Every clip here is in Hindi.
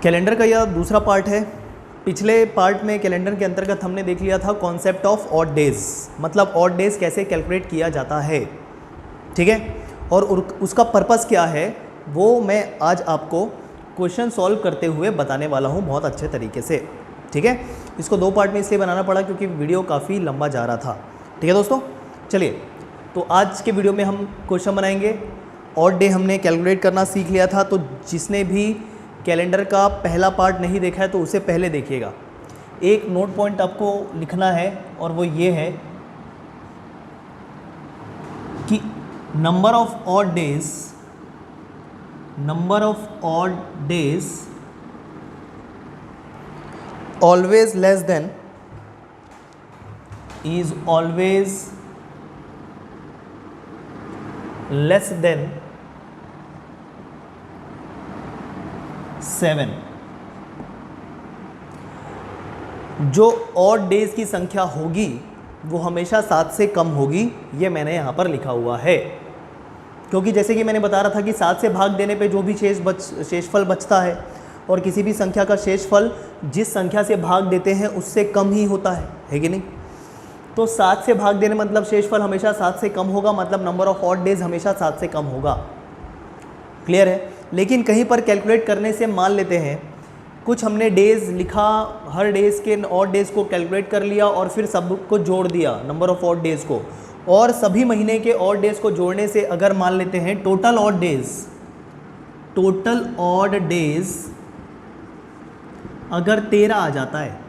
कैलेंडर का यह दूसरा पार्ट है। पिछले पार्ट में कैलेंडर के अंतर्गत हमने देख लिया था कॉन्सेप्ट ऑफ ऑड डेज, मतलब ऑड डेज कैसे कैलकुलेट किया जाता है, ठीक है। और उसका पर्पस क्या है वो मैं आज आपको क्वेश्चन सॉल्व करते हुए बताने वाला हूँ बहुत अच्छे तरीके से, ठीक है। इसको दो पार्ट में इसलिए बनाना पड़ा क्योंकि वीडियो काफ़ी लंबा जा रहा था, ठीक है दोस्तों। चलिए, तो आज के वीडियो में हम क्वेश्चन बनाएंगे। ऑड डे हमने कैलकुलेट करना सीख लिया था, तो जिसने भी कैलेंडर का पहला पार्ट नहीं देखा है तो उसे पहले देखिएगा। एक नोट पॉइंट आपको लिखना है और वो ये है कि number of odd days always less than is always less than 7। जो ऑड डेज की संख्या होगी वो हमेशा 7 से कम होगी, ये मैंने यहाँ पर लिखा हुआ है। क्योंकि जैसे कि मैंने बता रहा था कि 7 से भाग देने पे जो भी शेषफल बचता है और किसी भी संख्या का शेषफल जिस संख्या से भाग देते हैं उससे कम ही होता है कि नहीं। तो 7 से भाग देने मतलब शेषफल हमेशा 7 से कम होगा, मतलब नंबर ऑफ ऑड डेज हमेशा 7 से कम होगा। क्लियर है। लेकिन कहीं पर कैलकुलेट करने से मान लेते हैं कुछ हमने डेज लिखा, हर डेज के ऑड डेज को कैलकुलेट कर लिया और फिर सबको जोड़ दिया नंबर ऑफ ऑड डेज को, और सभी महीने के ऑड डेज को जोड़ने से अगर मान लेते हैं टोटल ऑड डेज अगर 13 आ जाता है,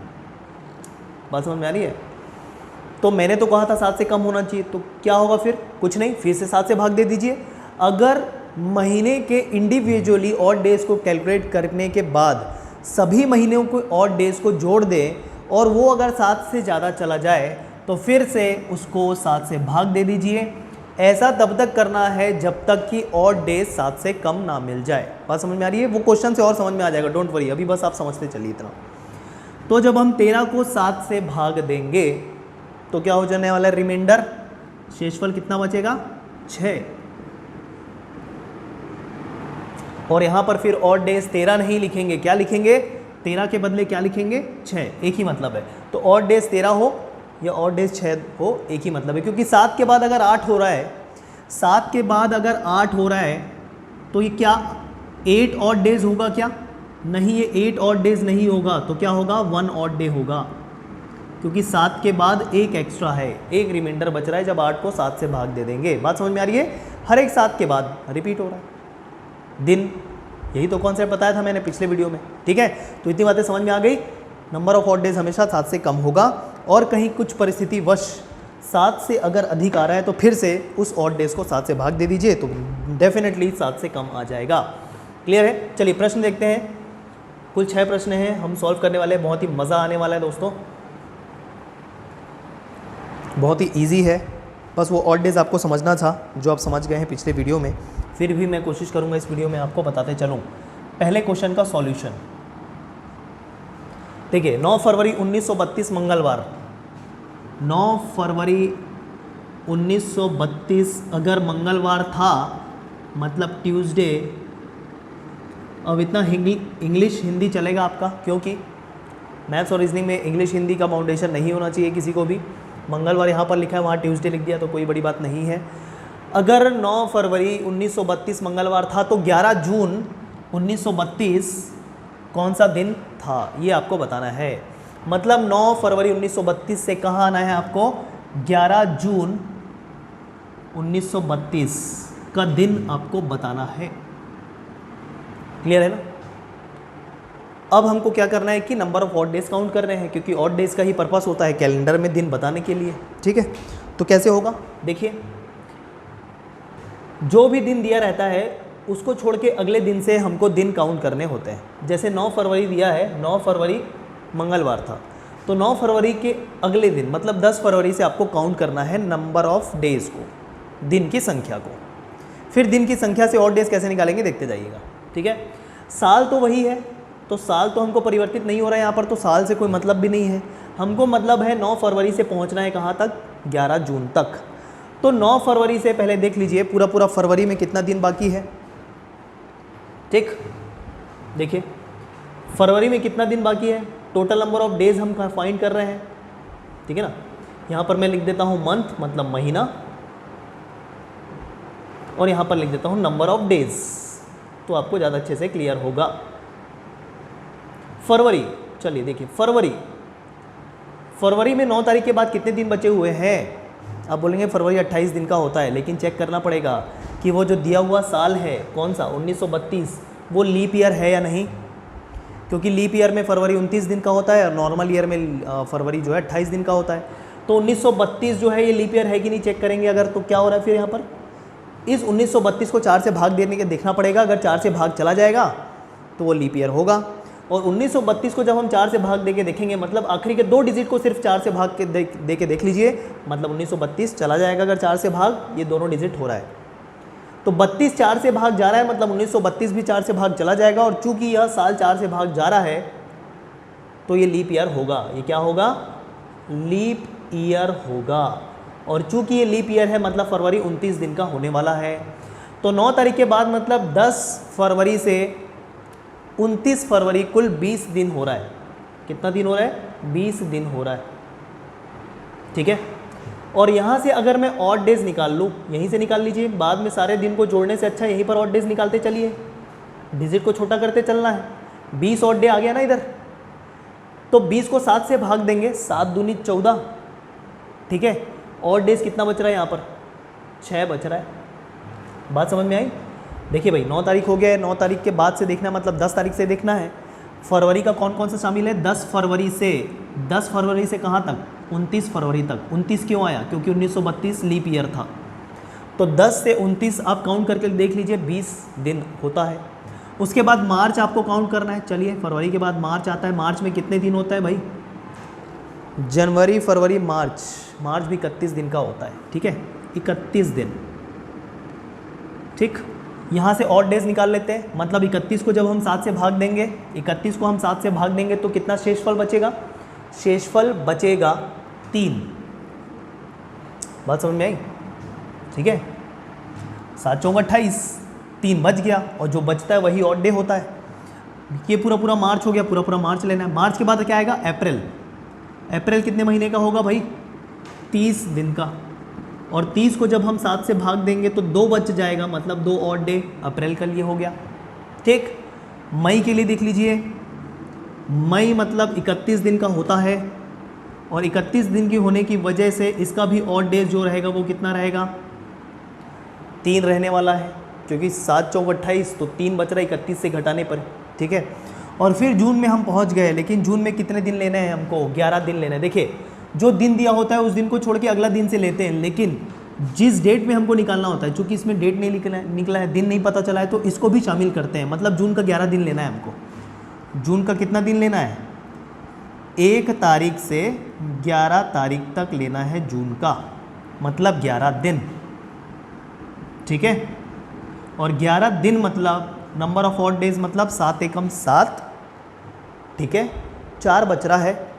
बात समझ में आ रही है। तो मैंने तो कहा था 7 से कम होना चाहिए, तो क्या होगा फिर? कुछ नहीं, फिर से 7 से भाग दे दीजिए। अगर महीने के इंडिविजुअली ऑड डेज को कैलकुलेट करने के बाद सभी महीनों को ऑड डेज को जोड़ दें और वो अगर 7 से ज़्यादा चला जाए तो फिर से उसको 7 से भाग दे दीजिए। ऐसा तब तक करना है जब तक कि ऑड डेज 7 से कम ना मिल जाए। बात समझ में आ रही है? वो क्वेश्चन से और समझ में आ जाएगा, डोंट वरी, अभी बस आप समझते चलिए इतना। तो जब हम 13 को 7 से भाग देंगे तो क्या हो जाने वाला है? रिमाइंडर शेषफल कितना बचेगा? 6। और यहाँ पर फिर ऑड डेज 13 नहीं लिखेंगे, क्या लिखेंगे? 13 के बदले क्या लिखेंगे? 6। एक ही मतलब है। तो ऑड डेज 13 हो या ऑड डेज 6 हो, एक ही मतलब है। क्योंकि 7 के बाद अगर 8 हो रहा है, 7 के बाद अगर 8 हो रहा है तो ये क्या 8 ऑड डेज होगा क्या? नहीं, ये 8 ऑड डेज नहीं होगा। तो क्या होगा? 1 ऑड डे होगा, क्योंकि 7 के बाद एक एक्स्ट्रा है, एक रिमाइंडर बच रहा है जब 8 को 7 से भाग दे देंगे। बात समझ में आ रही है? हर एक 7 के बाद रिपीट हो रहा है दिन, यही तो कॉन्सेप्ट बताया था मैंने पिछले वीडियो में, ठीक है। तो इतनी बातें समझ में आ गई। नंबर ऑफ ऑड डेज हमेशा 7 से कम होगा, और कहीं कुछ परिस्थिति वश 7 से अगर अधिक आ रहा है तो फिर से उस ऑड डेज को 7 से भाग दे दीजिए, तो डेफिनेटली 7 से कम आ जाएगा। क्लियर है? चलिए प्रश्न देखते हैं। कुल 6 प्रश्न हैं हम सॉल्व करने वाले हैं, बहुत ही मज़ा आने वाला है दोस्तों, बहुत ही इजी है। बस वो ऑड डेज आपको समझना था जो आप समझ गए हैं पिछले वीडियो में, फिर भी मैं कोशिश करूंगा इस वीडियो में आपको बताते चलूं। पहले क्वेश्चन का सॉल्यूशन देखिए। 9 फरवरी 1932 मंगलवार, 9 फरवरी 1932 अगर मंगलवार था मतलब ट्यूसडे। अब इतना इंग्लिश हिंदी चलेगा आपका, क्योंकि मैथ्स और रीजनिंग में इंग्लिश हिंदी का फाउंडेशन नहीं होना चाहिए किसी को भी। मंगलवार यहाँ पर लिखा है, वहाँ ट्यूसडे लिख दिया तो कोई बड़ी बात नहीं है। अगर 9 फरवरी 1932 मंगलवार था तो 11 जून 1932 कौन सा दिन था, ये आपको बताना है। मतलब 9 फरवरी 1932 से कहाँ आना है आपको? 11 जून 1932 का दिन आपको बताना है। क्लियर है ना? अब हमको क्या करना है कि number of odd days count कर रहे हैं, क्योंकि ऑड डेज का ही पर्पस होता है कैलेंडर में दिन बताने के लिए, ठीक है। तो कैसे होगा देखिए, जो भी दिन दिया रहता है उसको छोड़ के अगले दिन से हमको दिन काउंट करने होते हैं। जैसे 9 फरवरी दिया है, 9 फरवरी मंगलवार था, तो 9 फरवरी के अगले दिन मतलब 10 फरवरी से आपको काउंट करना है नंबर ऑफ डेज को, दिन की संख्या को। फिर दिन की संख्या से ऑड डेज कैसे निकालेंगे देखते जाइएगा, ठीक है। साल तो वही है, तो साल तो हमको परिवर्तित नहीं हो रहा है यहाँ पर, तो साल से कोई मतलब भी नहीं है। हमको मतलब है 9 फरवरी से पहुँचना है कहाँ तक? 11 जून तक। तो 9 फरवरी से पहले देख लीजिए पूरा फरवरी में कितना दिन बाकी है, ठीक। देखिए फरवरी में कितना दिन बाकी है, टोटल नंबर ऑफ डेज हम फाइंड कर रहे हैं, ठीक है ना। यहाँ पर मैं लिख देता हूँ मंथ मतलब महीना, और यहाँ पर लिख देता हूँ नंबर ऑफ डेज, तो आपको ज़्यादा अच्छे से क्लियर होगा। फरवरी, चलिए देखिए फरवरी में 9 तारीख के बाद कितने दिन बचे हुए हैं। आप बोलेंगे फरवरी 28 दिन का होता है, लेकिन चेक करना पड़ेगा कि वो जो दिया हुआ साल है कौन सा 1932 वो लीप ईयर है या नहीं, क्योंकि लीप ईयर में फरवरी 29 दिन का होता है और नॉर्मल ईयर में फरवरी जो है 28 दिन का होता है। तो 1932 जो है ये लीप ईयर है कि नहीं चेक करेंगे अगर, तो क्या हो रहा है फिर यहाँ पर इस 1932 को 4 से भाग देने के देखना पड़ेगा। अगर 4 से भाग चला जाएगा तो वो लीप ईयर होगा, और 1932 को जब हम 4 से भाग दे के देखेंगे, मतलब आखिरी के 2 डिजिट को सिर्फ 4 से भाग के दे के देख लीजिए, मतलब 1932 चला जाएगा अगर 4 से भाग ये दोनों डिजिट हो रहा है। तो 32 4 से भाग जा रहा है, मतलब 1932 भी 4 से भाग चला जाएगा, और चूंकि यह साल 4 से भाग जा रहा है तो ये लीप ईयर होगा। ये क्या होगा, लीप ईयर होगा। और चूंकि ये लीप ईयर है मतलब फरवरी 29 दिन का होने वाला है। तो 9 तारीख के बाद मतलब 10 फरवरी से 29 फरवरी कुल 20 दिन हो रहा है। कितना दिन हो रहा है, 20 दिन हो रहा है, ठीक है। और यहाँ से अगर मैं ऑड डेज निकाल लूँ, यहीं से निकाल लीजिए, बाद में सारे दिन को जोड़ने से अच्छा यहीं पर ऑड डेज निकालते चलिए, डिजिट को छोटा करते चलना है। 20 ऑड डे आ गया ना इधर, तो 20 को 7 से भाग देंगे, 7 दूनी 14, ठीक है। ऑड डेज कितना बच रहा है यहाँ पर, 6 बच रहा है। बात समझ में आई। देखिए भाई 9 तारीख हो गया है, 9 तारीख के बाद से देखना है, मतलब 10 तारीख से देखना है। फरवरी का कौन कौन सा शामिल है, 10 फरवरी से कहाँ तक, 29 फरवरी तक। 29 क्यों आया, क्योंकि 1932 लीप ईयर था। तो 10 से 29 आप काउंट करके देख लीजिए, 20 दिन होता है। उसके बाद मार्च आपको काउंट करना है। चलिए फरवरी के बाद मार्च आता है। मार्च में कितने दिन होता है भाई, जनवरी फरवरी मार्च भी 31 दिन का होता है, ठीक है, 31 दिन, ठीक। यहाँ से ऑड डेज निकाल लेते हैं, मतलब 31 को जब हम 7 से भाग देंगे, 31 को हम 7 से भाग देंगे तो कितना शेषफल बचेगा, शेषफल बचेगा 3। बात समझ में आई, ठीक है। 7 चौक 28, 3 बच गया, और जो बचता है वही ऑड डे होता है। ये पूरा मार्च हो गया, पूरा मार्च लेना है। मार्च के बाद क्या आएगा, अप्रैल कितने महीने का होगा भाई, 30 दिन का। और 30 को जब हम 7 से भाग देंगे तो 2 बच जाएगा, मतलब 2 ऑड डे अप्रैल का लिए हो गया, ठीक। मई के लिए देख लीजिए, मई मतलब 31 दिन का होता है, और 31 दिन की होने की वजह से इसका भी ऑड डेज जो रहेगा वो कितना रहेगा, 3 रहने वाला है, क्योंकि 7 चौक 28, तो 3 बच रहा है 31 से घटाने पर, ठीक है। और फिर जून में हम पहुंच गए, लेकिन जून में कितने दिन लेने हैं हमको, 11 दिन लेने हैं। देखिए जो दिन दिया होता है उस दिन को छोड़ के अगला दिन से लेते हैं, लेकिन जिस डेट में हमको निकालना होता है, चूंकि इसमें डेट नहीं निकला है, दिन नहीं पता चला है, तो इसको भी शामिल करते हैं। मतलब जून का 11 दिन लेना है हमको। जून का कितना दिन लेना है, 1 तारीख से 11 तारीख तक लेना है जून का, मतलब 11 दिन, ठीक है। और 11 दिन मतलब नंबर ऑफ ऑड डेज मतलब 7 एकम 7, ठीक है। 4 बच रहा है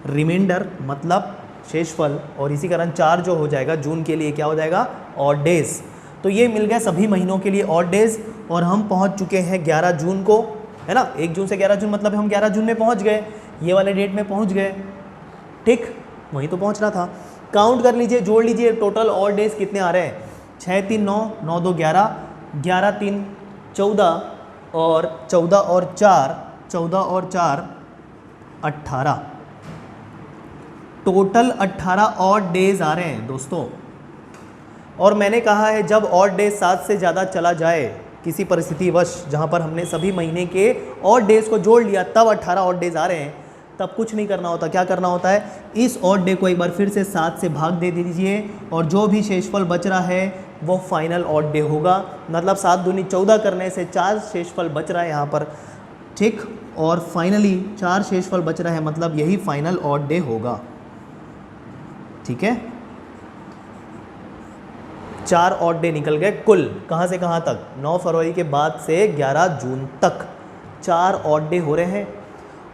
रिमाइंडर मतलब शेषफल, और इसी कारण 4 जो हो जाएगा जून के लिए क्या हो जाएगा, ऑड डेज। तो ये मिल गए सभी महीनों के लिए ऑड डेज, और हम पहुंच चुके हैं 11 जून को, है ना। 1 जून से 11 जून मतलब हम 11 जून में पहुंच गए, ये वाले डेट में पहुंच गए, ठीक। वहीं तो पहुंचना था। काउंट कर लीजिए, जोड़ लीजिए, टोटल ऑड डेज कितने आ रहे हैं, 6 3 9, 9 2 11, 11 3 14, और 14 और 4 18, टोटल 18 ऑड डेज आ रहे हैं दोस्तों। और मैंने कहा है जब ऑड डेज 7 से ज़्यादा चला जाए किसी परिस्थितिवश, जहाँ पर हमने सभी महीने के ऑड डेज को जोड़ लिया, तब 18 ऑड डेज आ रहे हैं, तब कुछ नहीं करना होता। क्या करना होता है, इस ऑड डे को एक बार फिर से 7 से भाग दे दीजिए, और जो भी शेषफल बच रहा है वो फाइनल ऑड डे होगा। मतलब 7 दूनी 14 करने से 4 शेषफल बच रहा है यहाँ पर, ठीक। और फाइनली 4 शेषफल बच रहा है, मतलब यही फाइनल ऑड डे होगा, ठीक है। 4 ऑड डे निकल गए कुल, कहाँ से कहाँ तक, 9 फरवरी के बाद से 11 जून तक 4 ऑड डे हो रहे हैं।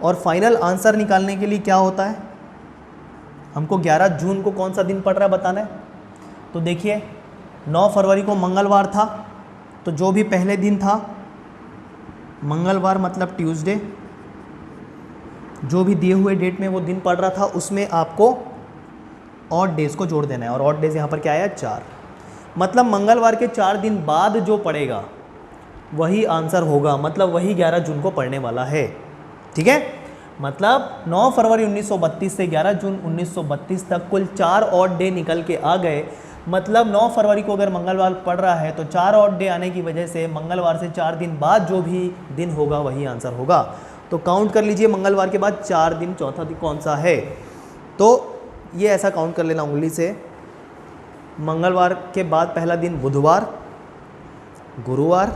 और फाइनल आंसर निकालने के लिए क्या होता है, हमको 11 जून को कौन सा दिन पड़ रहा है बताना है। तो देखिए 9 फरवरी को मंगलवार था, तो जो भी पहले दिन था, मंगलवार मतलब ट्यूसडे, जो भी दिए हुए डेट में वो दिन पड़ रहा था उसमें आपको ऑड डेज को जोड़ देना है, और ऑड डेज यहाँ पर क्या आया 4, मतलब मंगलवार के 4 दिन बाद जो पड़ेगा वही आंसर होगा, मतलब वही 11 जून को पड़ने वाला है। ठीक है, मतलब 9 फरवरी 1932 से 11 जून 1932 तक कुल 4 ऑड डे निकल के आ गए। मतलब 9 फरवरी को अगर मंगलवार पड़ रहा है तो 4 ऑड डे आने की वजह से मंगलवार से 4 दिन बाद जो भी दिन होगा वही आंसर होगा। तो काउंट कर लीजिए, मंगलवार के बाद 4 दिन चौथा दिन कौन सा है, तो ये ऐसा काउंट कर लेना उंगली से। मंगलवार के बाद पहला दिन बुधवार, गुरुवार,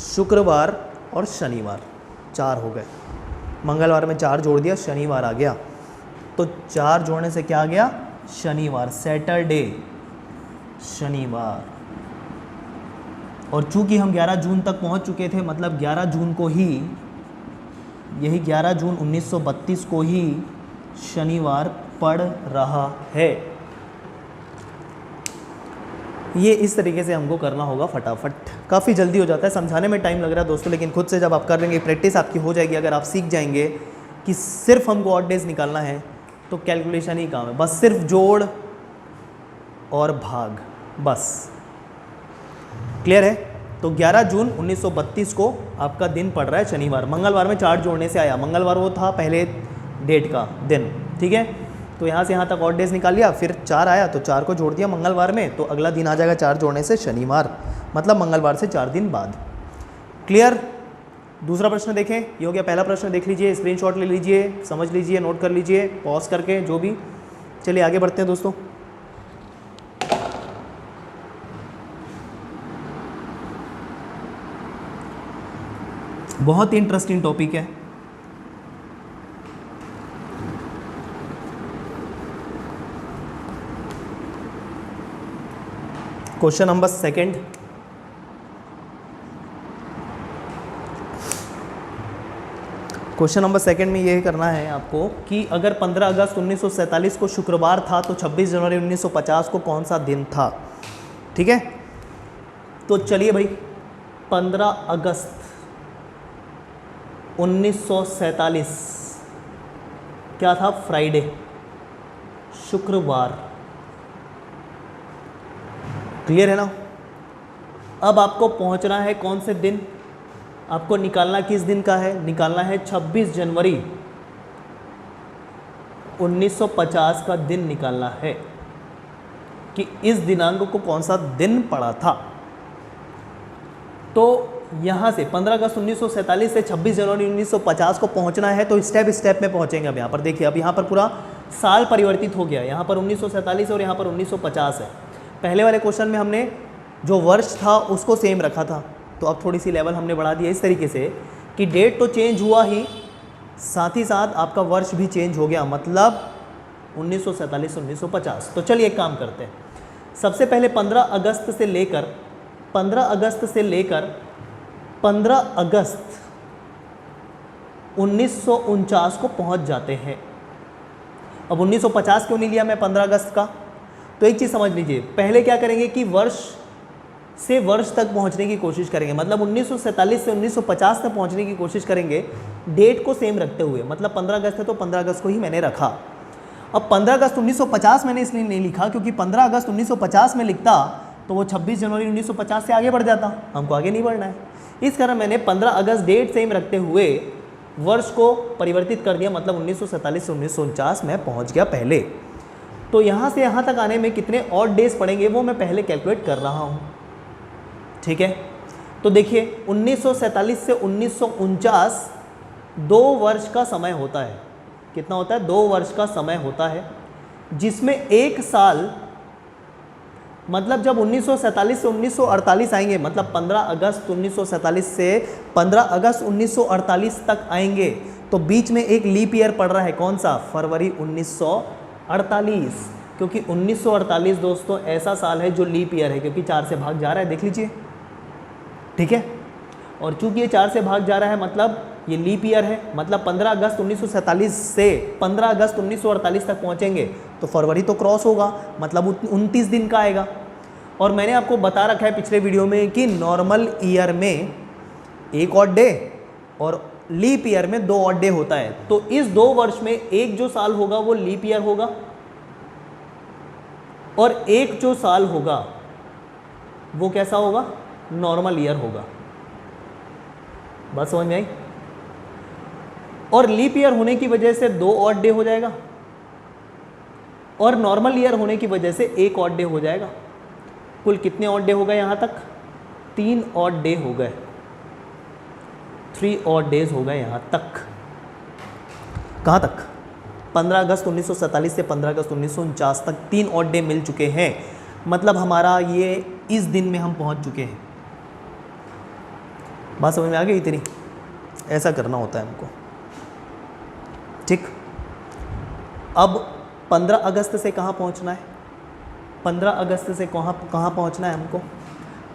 शुक्रवार और शनिवार, 4 हो गए। मंगलवार में 4 जोड़ दिया, शनिवार आ गया, तो 4 जोड़ने से क्या आ गया, शनिवार, सैटरडे, शनिवार। और चूंकि हम 11 जून तक पहुंच चुके थे, मतलब 11 जून को ही, यही 11 जून 1932 को ही शनिवार पड़ रहा है। ये इस तरीके से हमको करना होगा फटाफट, काफ़ी जल्दी हो जाता है, समझाने में टाइम लग रहा है दोस्तों, लेकिन खुद से जब आप कर लेंगे, प्रैक्टिस आपकी हो जाएगी, अगर आप सीख जाएंगे कि सिर्फ हमको ऑड डेज निकालना है तो कैलकुलेशन ही काम है, बस सिर्फ जोड़ और भाग, बस। क्लियर है? तो 11 जून 1932 को आपका दिन पड़ रहा है शनिवार। मंगलवार में 4 जोड़ने से आया, मंगलवार वो था पहले डेट का दिन, ठीक है। तो यहाँ से यहाँ तक ऑड डेज निकाल लिया, फिर 4 आया तो 4 को जोड़ दिया मंगलवार में, तो अगला दिन आ जाएगा 4 जोड़ने से शनिवार, मतलब मंगलवार से 4 दिन बाद। क्लियर? दूसरा प्रश्न देखें, ये हो गया पहला प्रश्न, देख लीजिए, स्क्रीनशॉट ले लीजिए, समझ लीजिए, नोट कर लीजिए, पॉज करके जो भी। चलिए आगे बढ़ते हैं दोस्तों। बहुत ही इंटरेस्टिंग टॉपिक है। Question number 2। क्वेश्चन नंबर 2 में यह करना है आपको कि अगर 15 अगस्त 1947 को शुक्रवार था तो 26 जनवरी 1950 को कौन सा दिन था। ठीक है, तो चलिए भाई, 15 अगस्त 1947 क्या था, फ्राइडे, शुक्रवार। क्लियर है ना? अब आपको पहुंचना है कौन से दिन, आपको निकालना किस दिन का है, निकालना है 26 जनवरी 1950 का दिन निकालना है कि इस दिनांक को कौन सा दिन पड़ा था। तो यहाँ से 15 अगस्त 1947 से 26 जनवरी 1950 को पहुँचना है, तो स्टेप स्टेप में पहुँचेंगे। अब यहाँ पर देखिए, अब यहाँ पर पूरा साल परिवर्तित हो गया, यहाँ पर 1947 और यहाँ पर 1950 है। पहले वाले क्वेश्चन में हमने जो वर्ष था उसको सेम रखा था, तो अब थोड़ी सी लेवल हमने बढ़ा दिया इस तरीके से कि डेट तो चेंज हुआ ही, साथ ही साथ आपका वर्ष भी चेंज हो गया, मतलब 1947 से 1950। तो चलिए एक काम करते हैं, सबसे पहले 15 अगस्त से लेकर 15 अगस्त 1949 को पहुंच जाते हैं। अब 1950 क्यों नहीं लिया मैं 15 अगस्त का, तो एक चीज़ समझ लीजिए, पहले क्या करेंगे कि वर्ष से वर्ष तक पहुंचने की कोशिश करेंगे, मतलब 1947 से 1950 तक पहुंचने की कोशिश करेंगे, डेट को सेम रखते हुए। मतलब 15 अगस्त है तो 15 अगस्त को ही मैंने रखा। अब 15 अगस्त 1950 मैंने इसलिए नहीं लिखा क्योंकि 15 अगस्त 1950 में लिखता तो वो 26 जनवरी 1950 से आगे बढ़ जाता, हमको आगे नहीं बढ़ना है। इस कारण मैंने 15 अगस्त डेट सेम रखते हुए वर्ष को परिवर्तित कर दिया, मतलब 1947 से 1949 में पहुँच गया पहले। तो यहाँ से यहाँ तक आने में कितने ऑड डेज पड़ेंगे वो मैं पहले कैलकुलेट कर रहा हूँ। ठीक है, तो देखिए 1947 से 1949 2 वर्ष का समय होता है। कितना होता है? 2 वर्ष का समय होता है, जिसमें एक साल, मतलब जब 1947 से 1948 आएंगे, मतलब 15 अगस्त 1947 से 15 अगस्त 1948 तक आएंगे, तो बीच में एक लीप ईयर पड़ रहा है, कौन सा? फरवरी 1948, क्योंकि 1948 दोस्तों ऐसा साल है जो लीप ईयर है, क्योंकि 4 से भाग जा रहा है, देख लीजिए। ठीक है, और चूंकि ये 4 से भाग जा रहा है मतलब ये लीप ईयर है, मतलब 15 अगस्त 1947 से 15 अगस्त 1948 तक पहुंचेंगे तो फरवरी तो क्रॉस होगा, मतलब 29 दिन का आएगा। और मैंने आपको बता रखा है पिछले वीडियो में कि नॉर्मल ईयर में एक ऑड डे और लीप ईयर में 2 ऑड डे होता है, तो इस 2 वर्ष में एक जो साल होगा वो लीप ईयर होगा और एक जो साल होगा वो कैसा होगा, नॉर्मल ईयर होगा। बात समझ में आई? और लीप ईयर होने की वजह से 2 ऑड डे हो जाएगा और नॉर्मल ईयर होने की वजह से 1 ऑड डे हो जाएगा। कुल कितने ऑड डे हो गए यहाँ तक? 3 ऑड डे हो गए, 3 ऑड डेज हो गए यहाँ तक। कहाँ तक? 15 अगस्त 1947 से 15 अगस्त 1949 तक 3 ऑड डे मिल चुके हैं। मतलब हमारा ये इस दिन में हम पहुँच चुके हैं। बात समझ में आ गई इतनी? ऐसा करना होता है हमको, ठीक। अब 15 अगस्त से कहाँ पहुँचना है? 15 अगस्त से कहाँ पहुँचना है हमको?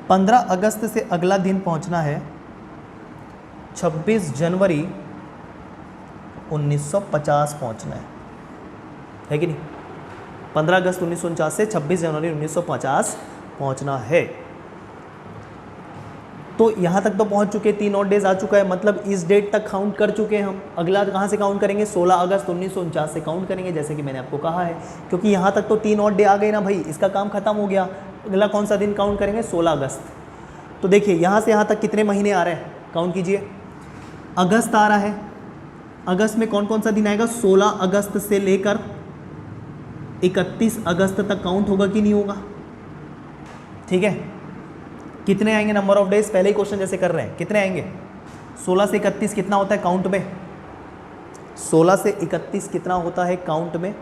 15 अगस्त से अगला दिन पहुँचना है 26 जनवरी 1950 पहुँचना है कि नहीं? 15 अगस्त 1949 से 26 जनवरी 1950 पहुँचना है। तो यहाँ तक तो पहुँच चुके, 3 और डेज आ चुका है, मतलब इस डेट तक काउंट कर चुके हैं हम। अगला कहाँ से काउंट करेंगे? 16 अगस्त 1949 से काउंट करेंगे, जैसे कि मैंने आपको कहा है, क्योंकि यहाँ तक तो 3 और डे आ गए ना भाई, इसका काम खत्म हो गया। अगला कौन सा दिन काउंट करेंगे? 16 अगस्त। तो देखिए यहाँ से यहाँ तक कितने महीने आ रहे हैं, काउंट कीजिए। अगस्त आ रहा है, अगस्त में कौन कौन सा दिन आएगा? 16 अगस्त से लेकर 31 अगस्त तक काउंट होगा कि नहीं होगा? ठीक है, कितने आएंगे नंबर ऑफ डेज? पहले ही क्वेश्चन जैसे कर रहे हैं, कितने आएंगे? 16 से 31 कितना होता है काउंट में? 16 से 31 कितना होता है काउंट में?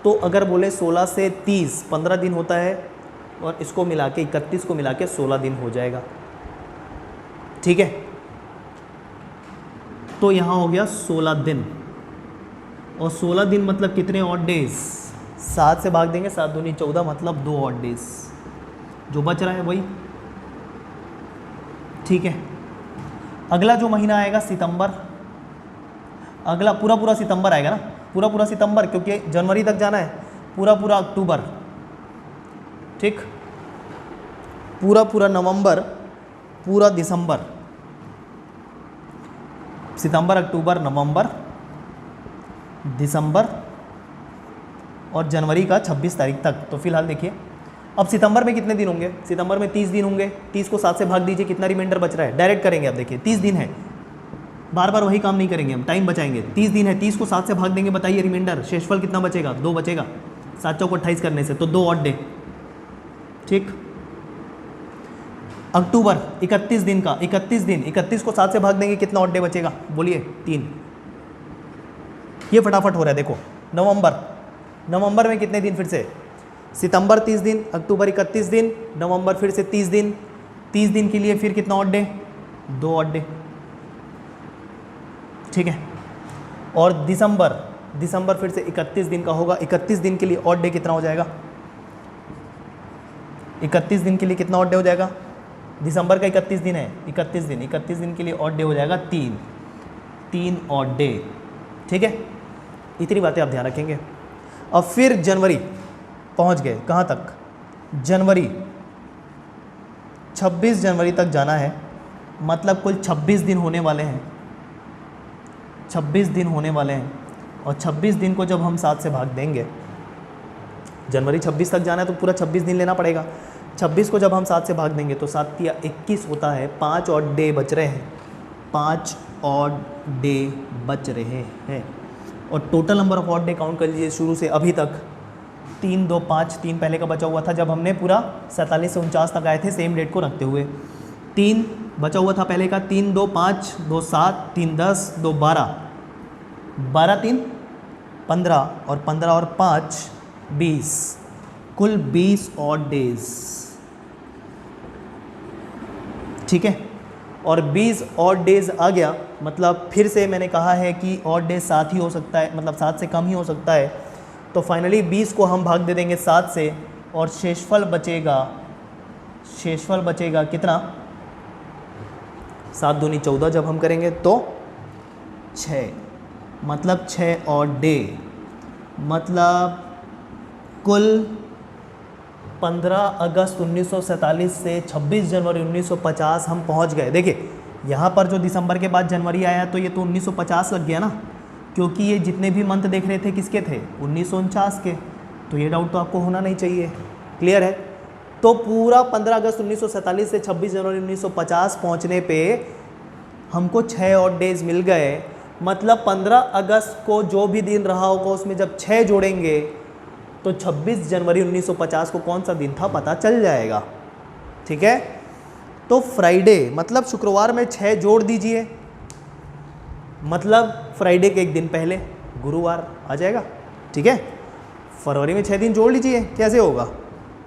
तो अगर बोले 16 से 30 15 दिन होता है और इसको मिला के 31 को मिला के 16 दिन हो जाएगा, ठीक है। तो यहाँ हो गया 16 दिन, और 16 दिन मतलब कितने ऑड डेज? 7 से भाग देंगे, 7 दूनी 14, मतलब 2 ऑड डेज जो बच रहा है वही, ठीक है। अगला जो महीना आएगा सितंबर, अगला पूरा सितंबर आएगा ना, पूरा सितंबर, क्योंकि जनवरी तक जाना है, पूरा अक्टूबर, ठीक, पूरा नवंबर, पूरा दिसंबर, सितंबर अक्टूबर नवंबर दिसंबर और जनवरी का 26 तारीख तक। तो फिलहाल देखिए, अब सितंबर में कितने दिन होंगे? सितंबर में 30 दिन होंगे। 30 को 7 से भाग दीजिए, कितना रिमाइंडर बच रहा है? डायरेक्ट करेंगे। अब देखिए 30 दिन है, बार बार वही काम नहीं करेंगे हम, टाइम बचाएंगे। 30 दिन है, 30 को 7 से भाग देंगे, बताइए रिमाइंडर शेषफल कितना बचेगा? 2 बचेगा, 7 चौक 28 करने से, तो 2 ऑड डे, ठीक। अक्टूबर 31 दिन का, 31 दिन, 31 को 7 से भाग देंगे, कितना ऑड डे बचेगा? बोलिए, 3। ये फटाफट हो रहा है, देखो। नवंबर में कितने दिन? फिर से सितंबर 30 दिन, अक्टूबर 31 दिन, नवंबर फिर से 30 दिन, 30 दिन के लिए फिर कितना ऑड डे? 2 ऑड डे, ठीक है। और दिसंबर फिर से 31 दिन का होगा, 31 दिन के लिए ऑड डे कितना हो जाएगा? 31 दिन के लिए कितना ऑड डे हो जाएगा? दिसंबर का 31 दिन है, 31 दिन के लिए ऑड डे हो जाएगा 3 ऑड डे, ठीक है। इतनी बातें आप ध्यान रखेंगे। अब फिर जनवरी पहुंच गए, कहाँ तक? जनवरी, 26 जनवरी तक जाना है, मतलब कुल 26 दिन होने वाले हैं, 26 दिन होने वाले हैं। और 26 दिन को जब हम 7 से भाग देंगे, जनवरी 26 तक जाना है तो पूरा 26 दिन लेना पड़ेगा। 26 को जब हम 7 से भाग देंगे तो 7 या 21 होता है, 5 ऑड डे बच रहे हैं, 5 ऑड डे बच रहे हैं। और total number of odd day count कर लीजिए शुरू से अभी तक, 3 2 5, 3 पहले का बचा हुआ था जब हमने पूरा 47 से 49 तक आए थे सेम डेट को रखते हुए, 3 बचा हुआ था पहले का, 3 2 5 2 7 3 10 2 12, 12 3 15 और 15 और 5 20, कुल 20 ऑड डेज, ठीक है। और 20 ऑड डेज आ गया, मतलब फिर से मैंने कहा है कि ऑड डेज 7 ही हो सकता है, मतलब 7 से कम ही हो सकता है। तो फाइनली 20 को हम भाग दे देंगे 7 से और शेषफल बचेगा कितना? 7 दूनी 14 जब हम करेंगे तो 6, मतलब 6 ऑड डे, मतलब कुल 15 अगस्त 1947 से 26 जनवरी 1950 हम पहुंच गए। देखिए यहाँ पर जो दिसंबर के बाद जनवरी आया तो ये तो 1950 लग गया ना, क्योंकि ये जितने भी मंथ देख रहे थे किसके थे, 1949 के। तो ये डाउट तो आपको होना नहीं चाहिए। क्लियर है। तो पूरा 15 अगस्त 1947 से 26 जनवरी 1950 पहुँचने पे हमको 6 और डेज मिल गए। मतलब 15 अगस्त को जो भी दिन रहा होगा उसमें जब 6 जोड़ेंगे तो 26 जनवरी 1950 को कौन सा दिन था पता चल जाएगा। ठीक है। तो फ्राइडे मतलब शुक्रवार में 6 जोड़ दीजिए, मतलब फ्राइडे के एक दिन पहले गुरुवार आ जाएगा। ठीक है। फरवरी में 6 दिन जोड़ लीजिए। कैसे होगा,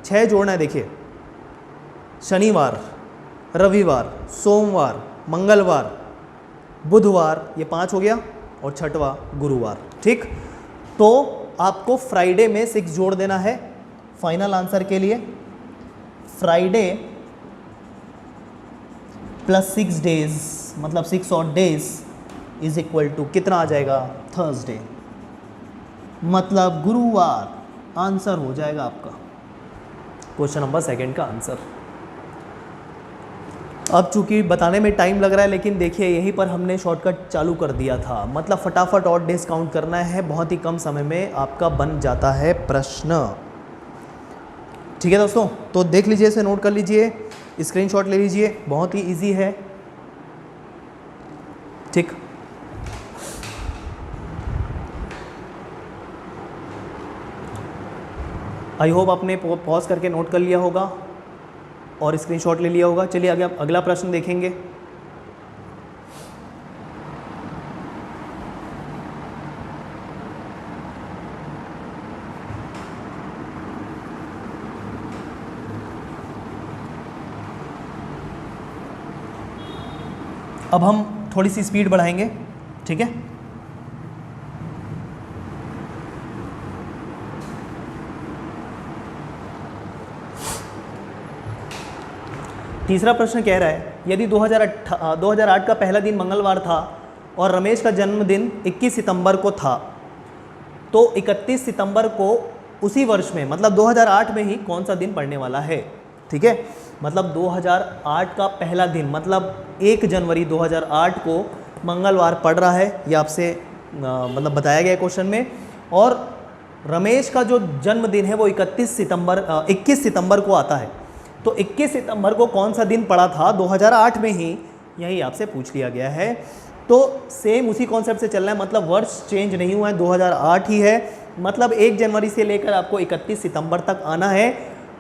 6 जोड़ना है। देखिए, शनिवार, रविवार, सोमवार, मंगलवार, बुधवार, ये 5 हो गया, और छठवां गुरुवार। ठीक। तो आपको फ्राइडे में 6 जोड़ देना है फाइनल आंसर के लिए। फ्राइडे प्लस 6 डेज मतलब 6 और डेज इज इक्वल टू कितना आ जाएगा, थर्सडे, मतलब गुरुवार। आंसर हो जाएगा आपका क्वेश्चन नंबर 2 का आंसर। अब चूंकि बताने में टाइम लग रहा है, लेकिन देखिए यहीं पर हमने शॉर्टकट चालू कर दिया था। मतलब फटाफट ऑड डेज काउंट करना है, बहुत ही कम समय में आपका बन जाता है प्रश्न। ठीक है दोस्तों, तो देख लीजिए, इसे नोट कर लीजिए, स्क्रीनशॉट ले लीजिए, बहुत ही इजी है। ठीक। आई होप आपने पॉज करके नोट कर लिया होगा और स्क्रीनशॉट ले लिया होगा। चलिए आगे अगला प्रश्न देखेंगे। अब हम थोड़ी सी स्पीड बढ़ाएंगे। ठीक है। तीसरा प्रश्न कह रहा है, यदि 2008 का पहला दिन मंगलवार था और रमेश का जन्मदिन 21 सितंबर को था, तो 31 सितंबर को उसी वर्ष में मतलब 2008 में ही कौन सा दिन पड़ने वाला है। ठीक है। मतलब 2008 का पहला दिन मतलब 1 जनवरी 2008 को मंगलवार पड़ रहा है, ये आपसे मतलब बताया गया क्वेश्चन में। और रमेश का जो जन्मदिन है वो 21 सितंबर को आता है। तो 21 सितंबर को कौन सा दिन पड़ा था 2008 में ही, यही आपसे पूछ लिया गया है। तो सेम उसी कॉन्सेप्ट से चलना है, मतलब वर्ष चेंज नहीं हुआ है, 2008 ही है। मतलब 1 जनवरी से लेकर आपको 31 सितंबर तक आना है।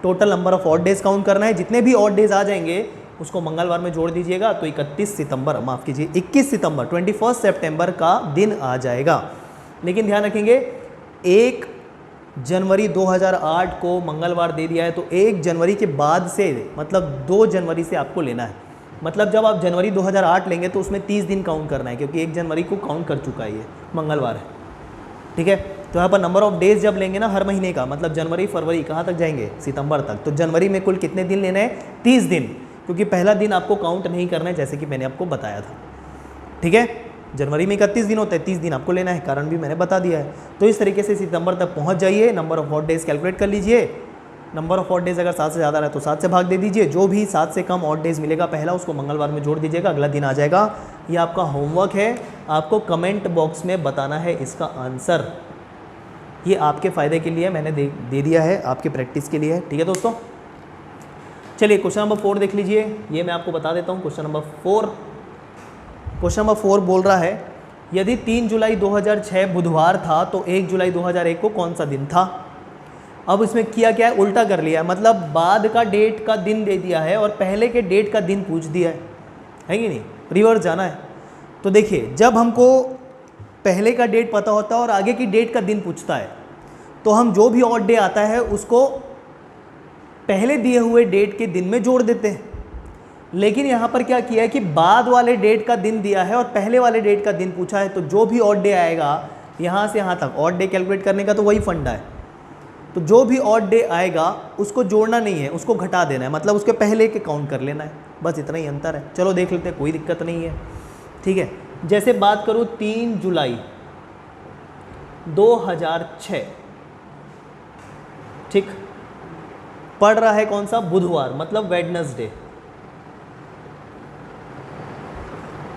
Total number of odd days count करना है, जितने भी ऑड डेज आ जाएंगे उसको मंगलवार में जोड़ दीजिएगा। तो 21 सितंबर 21 सितंबर का दिन आ जाएगा। लेकिन ध्यान रखेंगे, 1 जनवरी 2008 को मंगलवार दे दिया है, तो 1 जनवरी के बाद से मतलब 2 जनवरी से आपको लेना है। मतलब जब आप जनवरी 2008 लेंगे तो उसमें 30 दिन काउंट करना है, क्योंकि 1 जनवरी को काउंट कर चुका है, ये मंगलवार है। ठीक है। तो यहाँ पर नंबर ऑफ डेज जब लेंगे ना हर महीने का, मतलब जनवरी फरवरी कहाँ तक जाएंगे, सितंबर तक। तो जनवरी में कुल कितने दिन लेने हैं, 30 दिन, क्योंकि पहला दिन आपको काउंट नहीं करना है, जैसे कि मैंने आपको बताया था। ठीक है। जनवरी में 31 दिन होता है, 30 दिन आपको लेना है, कारण भी मैंने बता दिया है। तो इस तरीके से सितंबर तक पहुंच जाइए। Number of odd days calculate कर लीजिए। नंबर ऑफ ऑड डेज अगर 7 से ज़्यादा रहे तो 7 से भाग दे दीजिए। जो भी 7 से कम ऑड डेज मिलेगा पहला, उसको मंगलवार में जोड़ दीजिएगा, अगला दिन आ जाएगा। ये आपका होमवर्क है, आपको कमेंट बॉक्स में बताना है इसका आंसर। ये आपके फ़ायदे के लिए मैंने दे दिया है, आपके प्रैक्टिस के लिए है। ठीक है दोस्तों, चलिए क्वेश्चन नंबर 4 देख लीजिए। ये मैं आपको बता देता हूँ। क्वेश्चन नंबर 4 बोल रहा है, यदि 3 जुलाई 2006 बुधवार था तो 1 जुलाई 2001 को कौन सा दिन था। अब इसमें किया क्या है, उल्टा कर लिया है। मतलब बाद का डेट का दिन दे दिया है और पहले के डेट का दिन पूछ दिया है कि नहीं, रिवर्स जाना है। तो देखिए, जब हमको पहले का डेट पता होता है और आगे की डेट का दिन पूछता है, तो हम जो भी ऑड डे आता है उसको पहले दिए हुए डेट के दिन में जोड़ देते हैं। लेकिन यहाँ पर क्या किया है कि बाद वाले डेट का दिन दिया है और पहले वाले डेट का दिन पूछा है, तो जो भी ऑड डे आएगा यहाँ से यहाँ तक, ऑड डे कैलकुलेट करने का तो वही फंडा है। तो जो भी ऑड डे आएगा उसको जोड़ना नहीं है, उसको घटा देना है, मतलब उसके पहले के काउंट कर लेना है, बस इतना ही अंतर है। चलो देख लेते हैं, कोई दिक्कत नहीं है। ठीक है। जैसे बात करूँ 3 जुलाई 2006, ठीक, पड़ रहा है कौन सा, बुधवार, मतलब वेडनेसडे।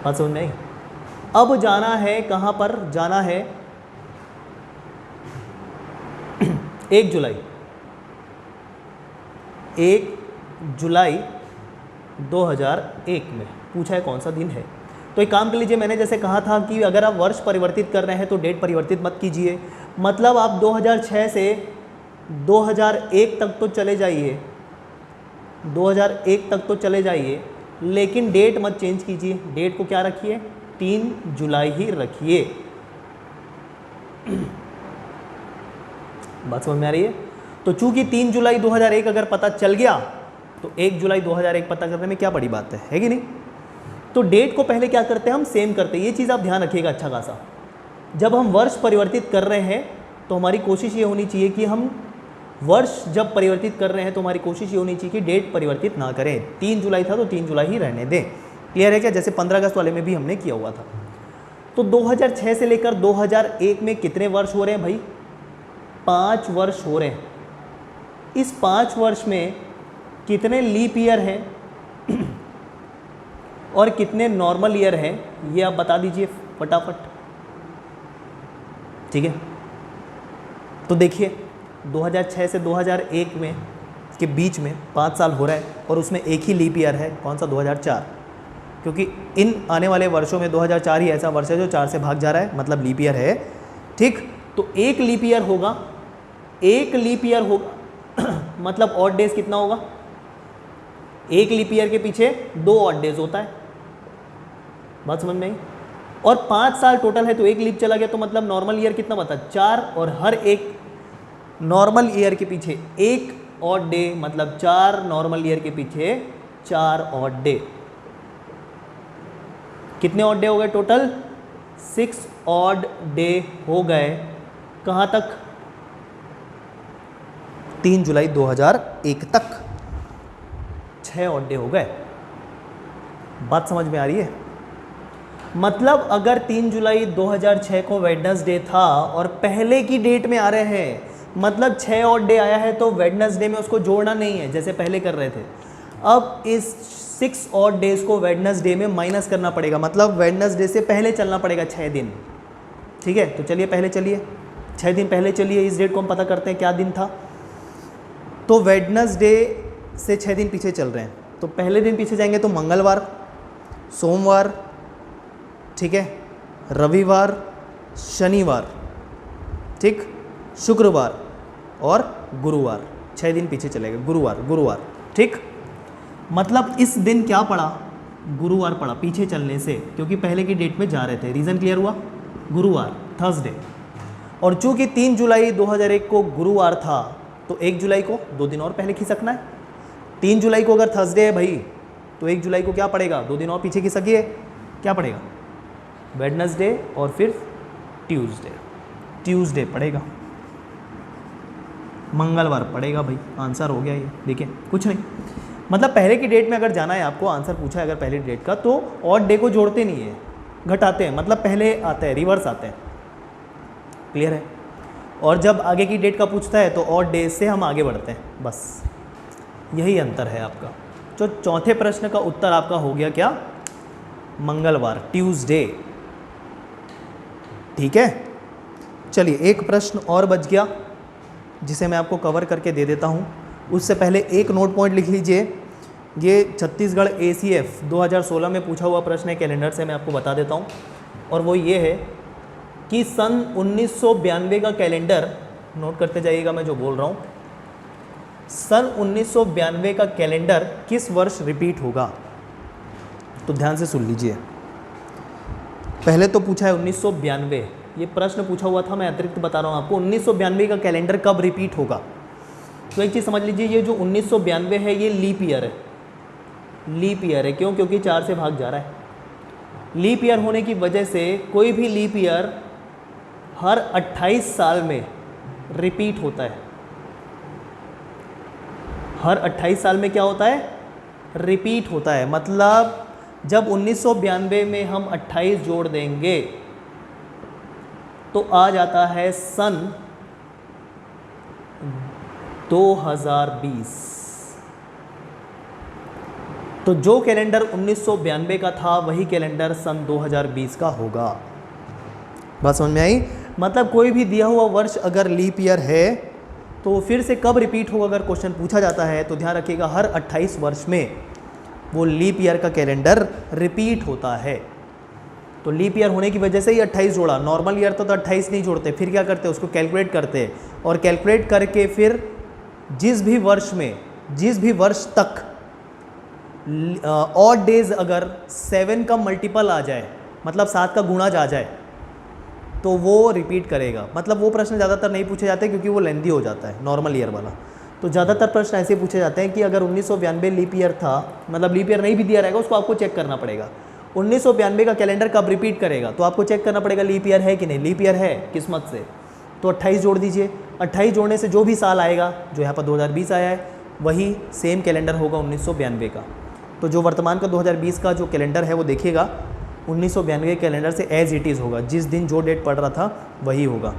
बात समझ में आई? अब जाना है कहाँ पर, जाना है 1 जुलाई 2001 में पूछा है कौन सा दिन है। तो एक काम कर लीजिए, मैंने जैसे कहा था कि अगर आप वर्ष परिवर्तित कर रहे हैं तो डेट परिवर्तित मत कीजिए। मतलब आप 2006 से 2001 तक तो चले जाइए, 2001 तक तो चले जाइए, लेकिन डेट मत चेंज कीजिए। डेट को क्या रखिए, 3 जुलाई ही रखिए। बात समझ में आ रही है? तो चूंकि 3 जुलाई 2001 अगर पता चल गया तो 1 जुलाई 2001 पता करने में क्या बड़ी बात है कि नहीं? तो डेट को पहले क्या करते हैं हम, सेम करते हैं। ये चीज़ आप ध्यान रखिएगा अच्छा खासा। जब हम वर्ष परिवर्तित कर रहे हैं तो हमारी कोशिश ये होनी चाहिए कि हम वर्ष जब परिवर्तित कर रहे हैं तो हमारी कोशिश ये होनी चाहिए कि डेट परिवर्तित ना करें। 3 जुलाई था तो 3 जुलाई ही रहने दें। क्लियर है क्या? जैसे 15 अगस्त वाले में भी हमने किया हुआ था। तो 2006 से लेकर 2001 में कितने वर्ष हो रहे हैं भाई? 5 वर्ष हो रहे हैं। इस 5 वर्ष में कितने लीप ईयर हैं और कितने नॉर्मल ईयर हैं, ये आप बता दीजिए फटाफट। ठीक है, तो देखिए 2006 से 2001 में के बीच में 5 साल हो रहा है और उसमें एक ही लीप ईयर है। कौन सा? 2004। क्योंकि इन आने वाले वर्षों में 2004 ही ऐसा वर्ष है जो 4 से भाग जा रहा है, मतलब लीप ईयर है। ठीक, तो एक लीप ईयर होगा, एक लीप ईयर होगा मतलब ऑड डेज कितना होगा? एक लीप ईयर के पीछे 2 ऑड डेज होता है। बात समझ में आई? और 5 साल टोटल है तो एक लीप चला गया तो मतलब नॉर्मल ईयर कितना बता? 4, और हर एक नॉर्मल ईयर के पीछे एक ऑड डे, मतलब 4 नॉर्मल ईयर के पीछे 4 ऑड डे। कितने ऑड डे हो गए टोटल? 6 ऑड डे हो गए। कहाँ तक? 3 जुलाई 2001 तक 6 ऑड डे हो गए। बात समझ में आ रही है? मतलब अगर 3 जुलाई 2006 को वेडनेसडे था और पहले की डेट में आ रहे हैं, मतलब 6 ऑड डे आया है तो वेडनेसडे में उसको जोड़ना नहीं है जैसे पहले कर रहे थे। अब इस 6 ऑड डेज को वेडनेसडे में माइनस करना पड़ेगा, मतलब वेडनेसडे से पहले चलना पड़ेगा 6 दिन। ठीक है, तो चलिए पहले चलिए 6 दिन पहले चलिए। इस डेट को हम पता करते हैं क्या दिन था। तो वेडनेसडे से 6 दिन पीछे चल रहे हैं, तो पहले दिन पीछे जाएंगे तो मंगलवार, सोमवार, ठीक है, रविवार, शनिवार, ठीक, शुक्रवार और गुरुवार। 6 दिन पीछे चलेगा, गुरुवार, ठीक। मतलब इस दिन क्या पड़ा? गुरुवार पड़ा पीछे चलने से, क्योंकि पहले की डेट में जा रहे थे। रीज़न क्लियर हुआ? गुरुवार, थर्सडे। और चूंकि 3 जुलाई 2001 को गुरुवार था तो 1 जुलाई को 2 दिन और पहले खिसकना है। 3 जुलाई को अगर थर्सडे है भाई तो 1 जुलाई को क्या पड़ेगा? 2 दिन और पीछे खिसकिए, क्या पड़ेगा? वेडनेसडे और फिर ट्यूसडे पड़ेगा, मंगलवार पड़ेगा भाई। आंसर हो गया ये। देखिए कुछ नहीं, मतलब पहले की डेट में अगर जाना है आपको, आंसर पूछा है अगर पहले डेट का, तो ऑड डे को जोड़ते नहीं है, घटाते हैं, मतलब पहले आते हैं, रिवर्स आते हैं। क्लियर है? और जब आगे की डेट का पूछता है तो ऑड डे से हम आगे बढ़ते हैं, बस यही अंतर है आपका। जो चौथे प्रश्न का उत्तर आपका हो गया क्या? मंगलवार, ट्यूसडे। ठीक है, चलिए एक प्रश्न और बच गया जिसे मैं आपको कवर करके दे देता हूँ। उससे पहले एक नोट पॉइंट लिख लीजिए। ये छत्तीसगढ़ ACF 2016 में पूछा हुआ प्रश्न है, कैलेंडर से मैं आपको बता देता हूँ। और वो ये है कि सन 1992 का कैलेंडर, नोट करते जाइएगा मैं जो बोल रहा हूँ, सन 1992 का कैलेंडर किस वर्ष रिपीट होगा? तो ध्यान से सुन लीजिए। पहले तो पूछा है 1992, ये प्रश्न पूछा हुआ था, मैं अतिरिक्त बता रहा हूँ आपको। 1992 का कैलेंडर कब रिपीट होगा? तो एक चीज़ समझ लीजिए, ये जो 1992 है ये लीप ईयर है। लीप ईयर है क्यों? क्योंकि 4 से भाग जा रहा है। लीप ईयर होने की वजह से कोई भी लीप ईयर हर 28 साल में रिपीट होता है। हर 28 साल में क्या होता है? रिपीट होता है। मतलब जब 1992 में हम 28 जोड़ देंगे तो आ जाता है सन 2020। तो तो जो कैलेंडर 1992 का था वही कैलेंडर सन 2020 का होगा। बात समझ में आई? मतलब कोई भी दिया हुआ वर्ष अगर लीप ईयर है तो फिर से कब रिपीट होगा अगर क्वेश्चन पूछा जाता है तो ध्यान रखिएगा हर 28 वर्ष में वो लीप ईयर का कैलेंडर रिपीट होता है। तो लीप ईयर होने की वजह से ही 28 जोड़ा, नॉर्मल ईयर तो 28 नहीं जोड़ते, फिर क्या करते हैं उसको कैलकुलेट करते हैं और कैलकुलेट करके फिर जिस भी वर्ष तक ऑड डेज अगर 7 का मल्टीपल आ जाए, मतलब 7 का गुणा आ जाए, तो वो रिपीट करेगा। मतलब वो प्रश्न ज़्यादातर नहीं पूछे जाते क्योंकि वो लेंदी हो जाता है नॉर्मल ईयर वाला। तो ज़्यादातर प्रश्न ऐसे पूछे जाते हैं कि अगर 1992 लीप ईयर था, मतलब लीप ईयर नहीं भी दिया रहेगा उसको आपको चेक करना पड़ेगा। 1992 का कैलेंडर कब रिपीट करेगा तो आपको चेक करना पड़ेगा लीप ईयर है कि नहीं। लीप ईयर है किस्मत से तो 28 जोड़ दीजिए। 28 जोड़ने से जो भी साल आएगा, जो यहाँ पर 2020 आया है, वही सेम कैलेंडर होगा 1992 का। तो जो वर्तमान का 2020 का जो कैलेंडर है वो देखिएगा 1992 कैलेंडर से एज इट इज़ होगा, जिस दिन जो डेट पड़ रहा था वही होगा।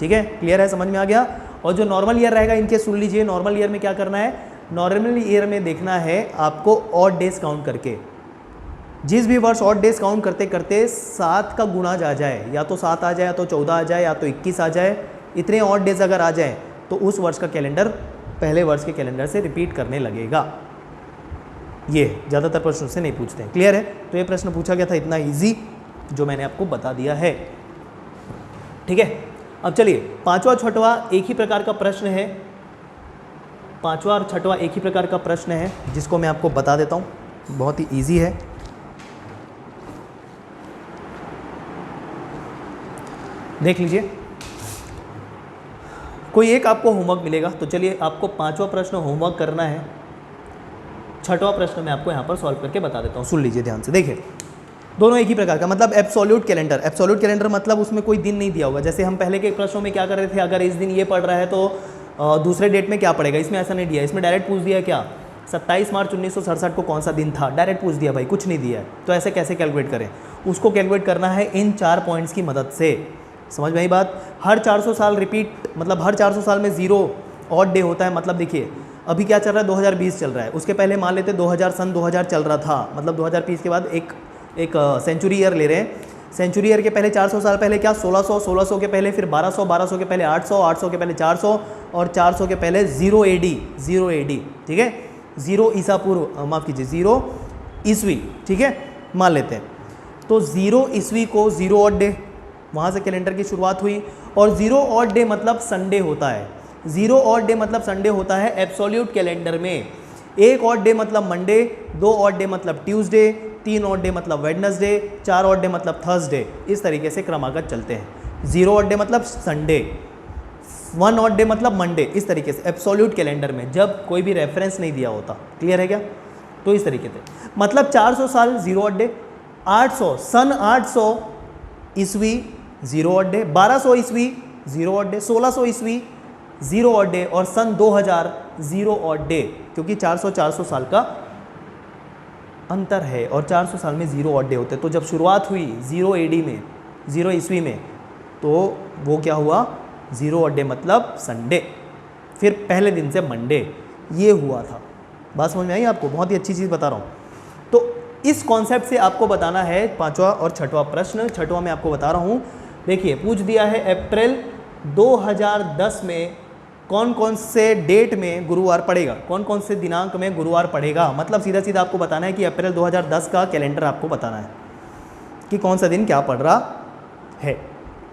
ठीक है, क्लियर है, समझ में आ गया? और जो नॉर्मल ईयर रहेगा इनके सुन लीजिए। नॉर्मल ईयर में क्या करना है, नॉर्मल ईयर में देखना है आपको ऑड डेज काउंट करके। जिस भी वर्ष ऑड डेज काउंट करते करते 7 का गुणा आ जाए, या तो 7 आ जाए या तो 14 आ जाए या तो 21 आ जाए, इतने ऑड डेज अगर आ जाए तो उस वर्ष का कैलेंडर पहले वर्ष के कैलेंडर से रिपीट करने लगेगा। ये ज़्यादातर प्रश्न से नहीं पूछते हैं। क्लियर है? तो ये प्रश्न पूछा गया था, इतना इजी जो मैंने आपको बता दिया है। ठीक है, अब चलिए पांचवा छठवा एक ही प्रकार का प्रश्न है। पांचवा और छठवा एक ही प्रकार का प्रश्न है जिसको मैं आपको बता देता हूँ, बहुत ही इजी है। देख लीजिए, कोई एक आपको होमवर्क मिलेगा। तो चलिए आपको पांचवा प्रश्न होमवर्क करना है, छठवां प्रश्न मैं आपको यहाँ पर सॉल्व करके बता देता हूँ। सुन लीजिए ध्यान से। देखिए दोनों एक ही प्रकार का, मतलब एब्सोल्यूट कैलेंडर। एब्सोल्यूट कैलेंडर मतलब उसमें कोई दिन नहीं दिया होगा। जैसे हम पहले के प्रश्नों में क्या कर रहे थे, अगर इस दिन ये पड़ रहा है तो दूसरे डेट में क्या पड़ेगा, इसमें ऐसा नहीं दिया। इसमें डायरेक्ट पूछ दिया क्या 27 मार्च 1967 को कौन सा दिन था, डायरेक्ट पूछ दिया भाई, कुछ नहीं दिया है। तो ऐसे कैसे कैलकुलेट करें, उसको कैलकुलेट करना है इन 4 पॉइंट्स की मदद से। समझ में आई बात? हर 400 साल रिपीट, मतलब हर 400 साल में 0 ऑड डे होता है। मतलब देखिए अभी क्या चल रहा है, 2020 चल रहा है, उसके पहले मान लेते 2000 चल रहा था, मतलब 2020 के बाद एक सेंचुरी ईयर ले रहे हैं। सेंचुरी ईयर के पहले 400 साल पहले क्या 1600 के पहले फिर 1200 के पहले 800 के पहले 400 और 400 के पहले 0 AD। ठीक है, 0 ईसा पूर्व, माफ़ कीजिए 0 ईस्वी। ठीक है, मान लेते हैं। तो 0 ईस्वी को 0 ऑड डे, वहाँ से कैलेंडर की शुरुआत हुई। और 0 ऑड डे मतलब संडे होता है। 0 ऑड डे मतलब संडे होता है एब्सोल्यूट कैलेंडर में। 1 ऑड डे मतलब मंडे, 2 ऑड डे मतलब ट्यूसडे, 3 ऑड डे मतलब वेडनेसडे, 4 ऑड डे मतलब थर्सडे। इस तरीके से क्रमागत चलते हैं। 0 ऑड डे मतलब संडे, 1 ऑड डे मतलब मंडे, इस तरीके से एब्सोल्यूट कैलेंडर में जब कोई भी रेफरेंस नहीं दिया होता। क्लियर है क्या? तो इस तरीके से मतलब 400 साल 0 ऑड डे, 800 सन 800 ईस्वी 0 ऑड डे, 1200 ईस्वी 0 ऑड डे, 1600 ईस्वी 0 ऑड डे और सन 2000 0 ऑड डे, क्योंकि 400 साल का अंतर है और 400 साल में 0 ऑड डे होते हैं। तो जब शुरुआत हुई 0 AD में, 0 ईस्वी में, तो वो क्या हुआ 0 ऑड डे मतलब संडे, फिर पहले दिन से मंडे, ये हुआ था। बात समझ में आई आपको? बहुत ही अच्छी चीज़ बता रहा हूँ। तो इस कॉन्सेप्ट से आपको बताना है पांचवा और छठवा प्रश्न। छठवा मैं आपको बता रहा हूँ। देखिए पूछ दिया है अप्रैल 2010 में कौन कौन से डेट में गुरुवार पड़ेगा, कौन कौन से दिनांक में गुरुवार पड़ेगा। मतलब सीधा सीधा आपको बताना है कि अप्रैल 2010 का कैलेंडर आपको बताना है कि कौन सा दिन क्या पड़ रहा है।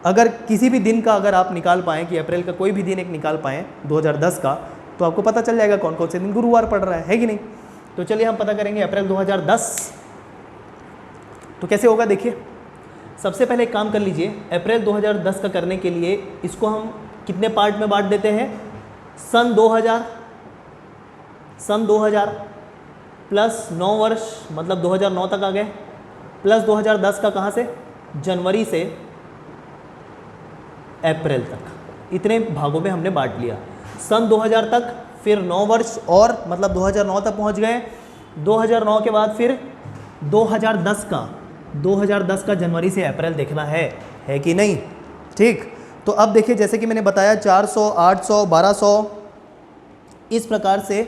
अगर किसी भी दिन का अगर आप निकाल पाएँ कि अप्रैल का कोई भी दिन एक निकाल पाएँ 2010 का, तो आपको पता चल जाएगा कौन कौन से दिन गुरुवार पड़ रहा है कि नहीं। तो चलिए हम पता करेंगे अप्रैल 2010 तो कैसे होगा। देखिए सबसे पहले एक काम कर लीजिए, अप्रैल 2010 का करने के लिए इसको हम कितने पार्ट में बांट देते हैं। सन 2000 प्लस 9 वर्ष, मतलब 2009 तक आ गए, प्लस 2010 का कहाँ से, जनवरी से अप्रैल तक, इतने भागों में हमने बांट लिया। सन 2000 तक, फिर 9 वर्ष और मतलब 2009 तक पहुँच गए। 2009 के बाद फिर 2010 का जनवरी से अप्रैल देखना है कि नहीं। ठीक, तो अब देखिए जैसे कि मैंने बताया 400, 800, 1200 इस प्रकार से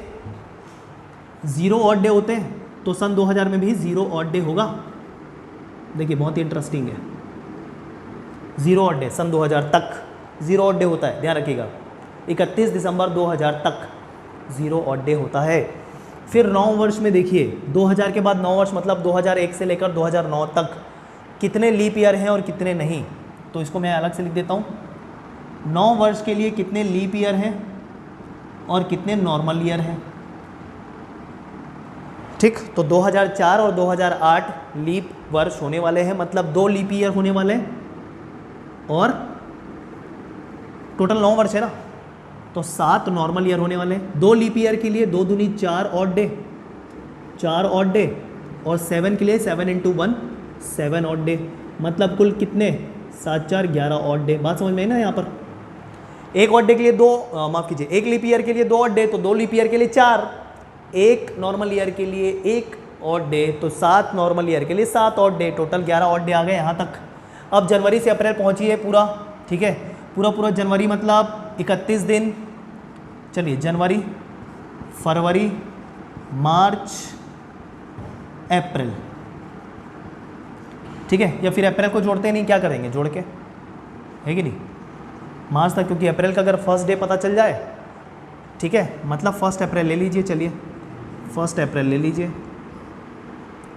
0 ऑड डे होते हैं। तो सन 2000 में भी 0 ऑड डे होगा। देखिए बहुत ही इंटरेस्टिंग है, 0 ऑड डे सन 2000 तक 0 ऑड डे होता है, ध्यान रखिएगा। 31 दिसंबर 2000 तक 0 ऑड डे होता है। फिर 9 वर्ष में देखिए 2000 के बाद 9 वर्ष मतलब 2001 से लेकर 2009 तक कितने लीप ईयर हैं और कितने नहीं, तो इसको मैं अलग से लिख देता हूँ। 9 वर्ष के लिए कितने लीप ईयर हैं और कितने नॉर्मल ईयर हैं, ठीक। तो 2004 और 2008 लीप वर्ष होने वाले हैं, मतलब 2 लीप ईयर होने वाले हैं, और टोटल 9 वर्ष है ना, तो 7 नॉर्मल ईयर होने वाले हैं। 2 लीप ईयर के लिए 2 दूनी 4 ऑड डे, 4 ऑड डे, और 7 के लिए 7 × 1 7 ऑड डे, मतलब कुल कितने 7 4 11 ऑड डे। बात समझ में आई ना। यहाँ पर एक ऑड डे के लिए 2, माफ़ कीजिए, एक लीप ईयर के लिए 2 ऑड डे, तो 2 लीप ईयर के लिए 4, एक नॉर्मल ईयर के लिए 1 ऑड डे, तो 7 नॉर्मल ईयर के लिए 7 odd day, total 11 odd day आ गए यहाँ तक। अब जनवरी से अप्रैल पहुँचिए पूरा, ठीक है, पूरा जनवरी मतलब 31 दिन। चलिए जनवरी, फरवरी, मार्च, अप्रैल, ठीक है, या फिर अप्रैल को जोड़ते नहीं, क्या करेंगे जोड़ के, है कि नहीं, मार्च तक, क्योंकि अप्रैल का अगर फर्स्ट डे पता चल जाए, ठीक है, मतलब 1 अप्रैल ले लीजिए। चलिए 1 अप्रैल ले लीजिए,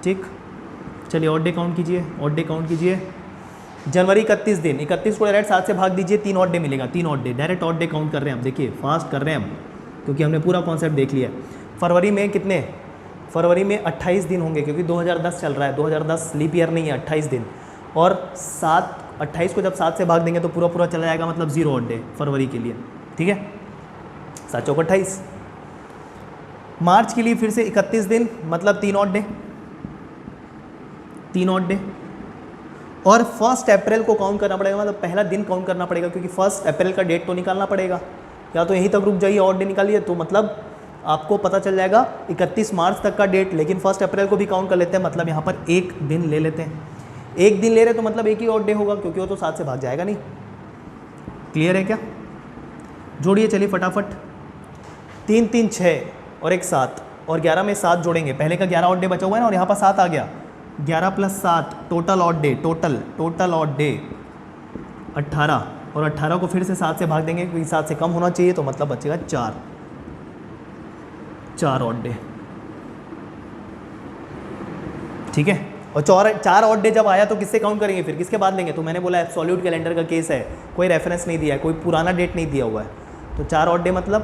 ठीक। चलिए ऑड डे काउंट कीजिए, ऑड डे काउंट कीजिए। जनवरी 31 दिन, 31 को डायरेक्ट 7 से भाग दीजिए, 3 ऑड डे मिलेगा, 3 odd day, direct odd day count कर रहे हैं हम। देखिए फास्ट कर रहे हैं हम, क्योंकि हमने पूरा कॉन्सेप्ट देख लिया। फरवरी में कितने, फरवरी में 28 दिन होंगे, क्योंकि 2010 चल रहा है, 2010 लीप ईयर नहीं है, 28 दिन, और 28 को जब 7 से भाग देंगे तो पूरा चला जाएगा, मतलब 0 ऑड डे फरवरी के लिए, ठीक है, 7 चौक 28। मार्च के लिए फिर से 31 दिन, मतलब 3 ऑड डे, 3 ऑड डे, और 1 अप्रैल को काउंट करना पड़ेगा, मतलब पहला दिन काउंट करना पड़ेगा, क्योंकि 1 अप्रैल का डेट तो निकालना पड़ेगा। या तो यहीं तक रुक जाइए, ऑड डे निकालिए, तो मतलब आपको पता चल जाएगा 31 मार्च तक का डेट, लेकिन 1 अप्रैल को भी काउंट कर लेते हैं, मतलब यहाँ पर 1 दिन ले लेते हैं। 1 दिन ले रहे तो मतलब 1 ही ऑड डे होगा, क्योंकि वो तो 7 से भाग जाएगा नहीं। क्लियर है क्या? जोड़िए चलिए फटाफट। 3 3 6 और 1 7, और 11 में 7 जोड़ेंगे, पहले का 11 ऑड डे बचा हुआ है ना, और यहाँ पर 7 आ गया, 11 + 7 total odd day, total odd day 18, और 18 को फिर से 7 से भाग देंगे, क्योंकि 7 से कम होना चाहिए, तो मतलब बचेगा 4 ऑड डे, ठीक है। और 4 ऑड डे जब आया तो किससे काउंट करेंगे, फिर किसके बाद लेंगे, तो मैंने बोला एब्सोल्यूट कैलेंडर का केस है, कोई रेफरेंस नहीं दिया है, कोई पुराना डेट नहीं दिया हुआ है, तो 4 ऑड डे मतलब